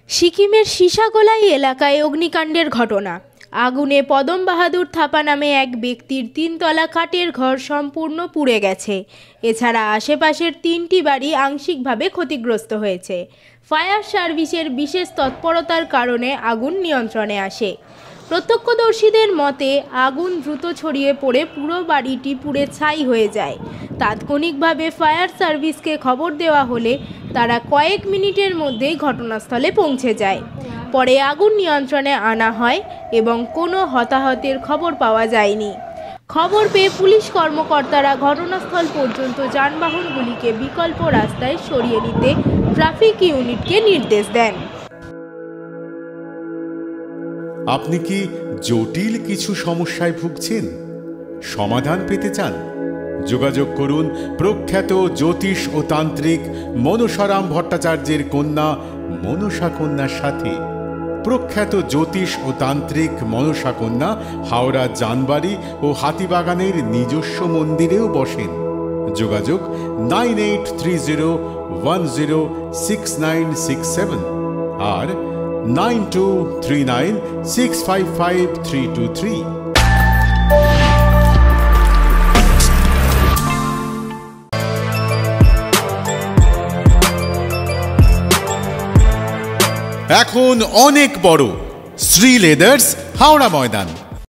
সিকিমের সিসাগোলাই এলাকায় অগ্নিকাণ্ডের ঘটনা। আগুনে পদম বাহাদুর থাপা নামে এক ব্যক্তির 3 তলা কাঠের ঘর সম্পূর্ণ পুড়ে গেছে। এছাড়া আশেপাশের 3টি বাড়ি আংশিকভাবে ক্ষতিগ্রস্ত হয়েছে। ফায়ার সার্ভিসের বিশেষ তৎপরতার কারণে আগুন নিয়ন্ত্রণে আসে। প্রত্যক্ষদর্শীদের মতে আগুন দ্রুত ছড়িয়ে পড়ে পুরো বাড়িটি পুড়ে ছাই হয়ে যায়। তাৎক্ষণিকভাবে ফায়ার সার্ভিসকে খবর দেওয়া হলে তারা কয়েক মিনিটের মধ্যেই ঘটনাস্থলে পৌঁছে যায়। পরে আগুন নিয়ন্ত্রণে আনা হয় এবং কোনো হতাহতের খবর পাওয়া যায়নি। খবর পেয়ে পুলিশ কর্মকর্তারা ঘটনাস্থল পর্যন্ত যানবাহনগুলিকে বিকল্প রাস্তায় সরিয়ে নিতে ট্রাফিক ইউনিটকে নির্দেশ দেন। আপনি কি জটিল কিছু সমস্যায় ভুগছেন? সমাধান পেতে চান? যোগাযোগ করুন প্রখ্যাত জ্যোতিষ ও তান্ত্রিক মনসারাম ভট্টাচার্যের কন্যা মনসা কন্যার সাথে। প্রখ্যাত জ্যোতিষ ও তান্ত্রিক মনসা কন্যা হাওড়া জানবাড়ি ও হাতিবাগানের নিজস্ব মন্দিরেও বসেন। যোগাযোগ 9830106967 আর 9239655323। এখন অনেক বড় শ্রী লেদার্স হাওড়া ময়দান।